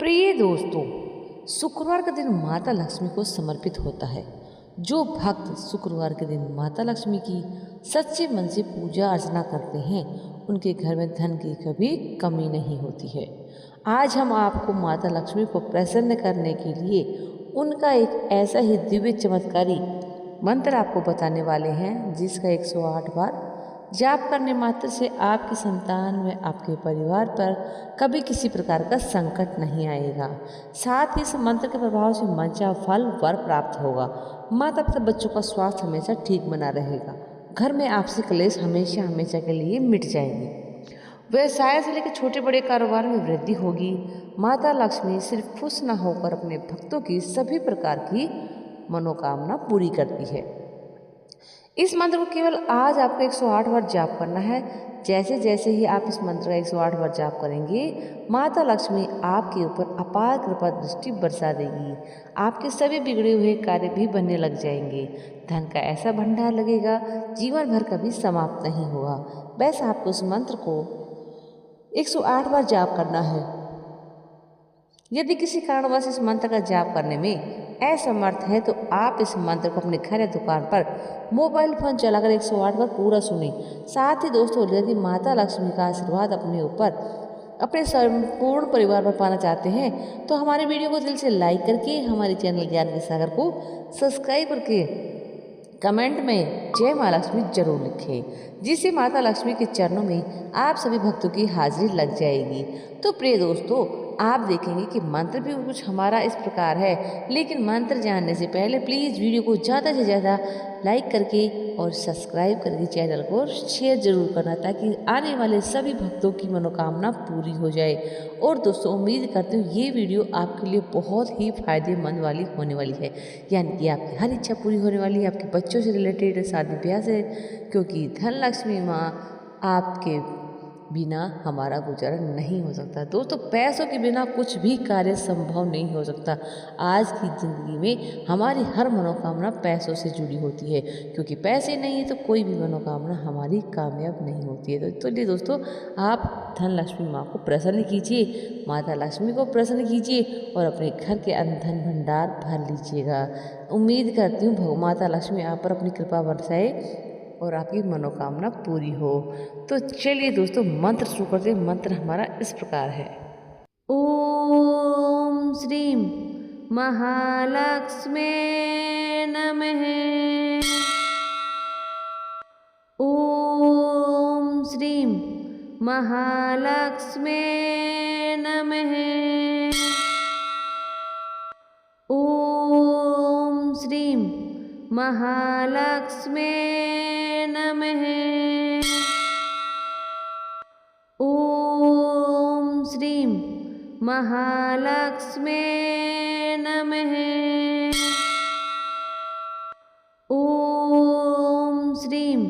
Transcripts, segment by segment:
प्रिय दोस्तों, शुक्रवार का दिन माता लक्ष्मी को समर्पित होता है। जो भक्त शुक्रवार के दिन माता लक्ष्मी की सच्चे मन से पूजा अर्चना करते हैं, उनके घर में धन की कभी कमी नहीं होती है। आज हम आपको माता लक्ष्मी को प्रसन्न करने के लिए उनका एक ऐसा ही दिव्य चमत्कारी मंत्र आपको बताने वाले हैं, जिसका 108 बार जाप करने मात्र से आपकी संतान व आपके परिवार पर कभी किसी प्रकार का संकट नहीं आएगा। साथ ही इस मंत्र के प्रभाव से मंचा फल वर प्राप्त होगा। माता पिता बच्चों का स्वास्थ्य हमेशा ठीक बना रहेगा। घर में आपसी क्लेश हमेशा हमेशा के लिए मिट जाएंगे। व्यवसाय से लेकर छोटे बड़े कारोबार में वृद्धि होगी। माता लक्ष्मी सिर्फ खुश न होकर अपने भक्तों की सभी प्रकार की मनोकामना पूरी करती है। इस मंत्र को केवल आज आपको 108 बार जाप करना है। जैसे जैसे ही आप इस मंत्र का 108 बार जाप करेंगे, माता लक्ष्मी आपके ऊपर अपार कृपा दृष्टि बरसा देगी। आपके सभी बिगड़े हुए कार्य भी बनने लग जाएंगे। धन का ऐसा भंडार लगेगा, जीवन भर कभी समाप्त नहीं होगा। बस आपको उस मंत्र को 108 बार जाप करना है। यदि किसी कारणवश इस मंत्र का जाप करने में असमर्थ है, तो आप इस मंत्र को अपने घर या दुकान पर मोबाइल फोन चलाकर 108 बार पूरा सुनें। साथ ही दोस्तों, यदि माता लक्ष्मी का आशीर्वाद अपने ऊपर अपने संपूर्ण परिवार पर पाना चाहते हैं, तो हमारे वीडियो को दिल से लाइक करके हमारे चैनल ज्ञान के सागर को सब्सक्राइब करके कमेंट में जय माँ लक्ष्मी जरूर लिखें, जिससे माता लक्ष्मी के चरणों में आप सभी भक्तों की हाजिरी लग जाएगी। तो प्रिय दोस्तों, आप देखेंगे कि मंत्र भी कुछ हमारा इस प्रकार है, लेकिन मंत्र जानने से पहले प्लीज़ वीडियो को ज़्यादा से ज़्यादा लाइक करके और सब्सक्राइब करके चैनल को शेयर जरूर करना, ताकि आने वाले सभी भक्तों की मनोकामना पूरी हो जाए। और दोस्तों, उम्मीद करती हूँ ये वीडियो आपके लिए बहुत ही फायदेमंद वाली होने वाली है, यानी कि आपकी हर इच्छा पूरी होने वाली है, आपके बच्चों से रिलेटेड, शादी ब्याह से, क्योंकि धन लक्ष्मी माँ आपके बिना हमारा गुजारा नहीं हो सकता। दोस्तों, पैसों के बिना कुछ भी कार्य संभव नहीं हो सकता। आज की ज़िंदगी में हमारी हर मनोकामना पैसों से जुड़ी होती है, क्योंकि पैसे नहीं है तो कोई भी मनोकामना हमारी कामयाब नहीं होती है। तो चलिए दोस्तों, आप धन लक्ष्मी माँ को प्रसन्न कीजिए, माता लक्ष्मी को प्रसन्न कीजिए और अपने घर के धन भंडार भर लीजिएगा। उम्मीद करती हूँ माता लक्ष्मी आप पर अपनी कृपा बरसाए और आपकी मनोकामना पूरी हो। तो चलिए दोस्तों, मंत्र शुरू करते हैं। मंत्र हमारा इस प्रकार है। ओम श्रीम महालक्ष्मी नमः। ओम श्रीम महालक्ष्मी नमः। ओम श्रीम महालक्ष्मी नमः। ओम श्रीम महालक्ष्मी नमः। ओम श्रीम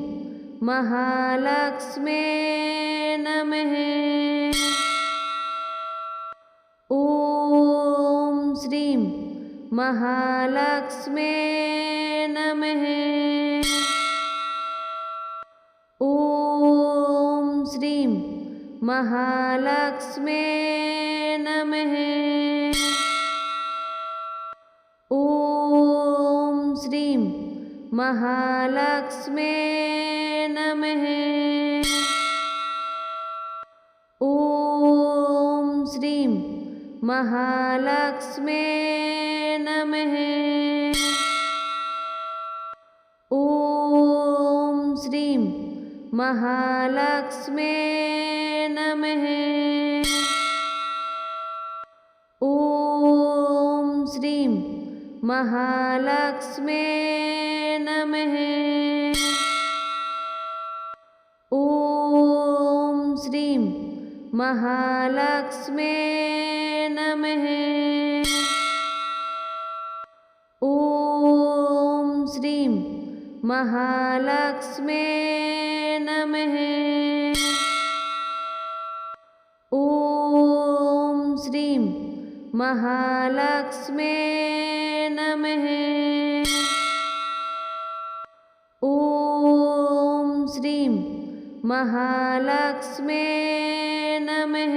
महालक्ष्मी नमः। ओम श्रीम महालक्ष्मी नमः। ओम श्रीम महालक्ष्मी नमः। ओम श्रीम महालक्ष्मी नमः। ओम श्रीम महालक्ष्मी नमः। ओम श्रीम महालक्ष्मी नमः। ओम श्रीम महालक्ष्मी नमः। ओम श्रीम महालक्ष्मी नमः। ओम श्रीम महालक्ष्मी नमः। ओम श्रीम महालक्ष्मी नमः। ओम श्रीम महालक्ष्मी नमः।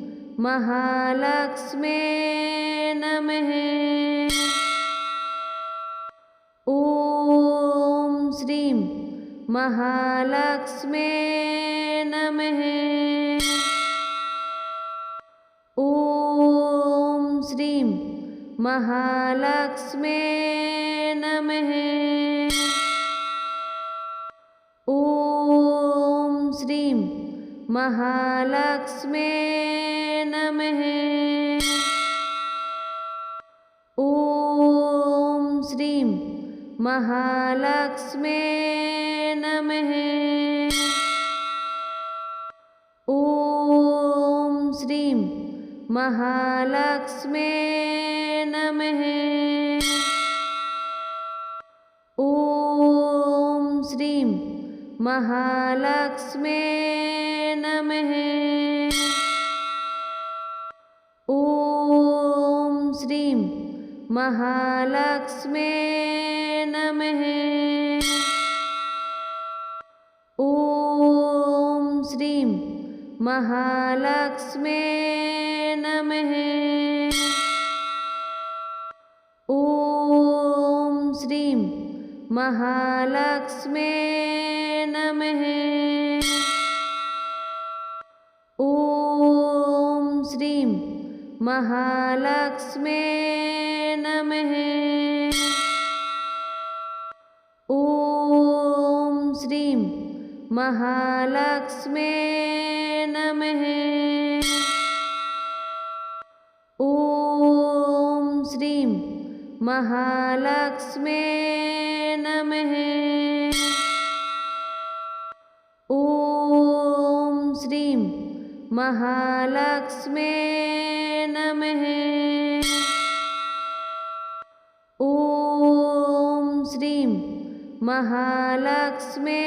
महालक्ष्मे नमः। ॐ श्रीं महालक्ष्मे नमः। ॐ श्रीं महालक्ष्मे नमः। ॐ श्रीं महालक्ष्मे नमः। ॐ श्रीं महालक्ष्मे नमः। ॐ श्रीं महालक्ष्मे नमः। ॐ श्रीं महालक्ष्मे नमः। ॐ श्रीं महालक्ष्मे नमः। ॐ श्रीं महालक्ष्मे नमः। ॐ श्रीं महालक्ष्मे नमः। ॐ श्रीं महालक्ष्मे नमः। ॐ श्रीं महालक्ष्मे नमः। ॐ श्रीं महालक्ष्मे नमः। ॐ श्रीं महालक्ष्मे नमः। ॐ श्रीं महालक्ष्मे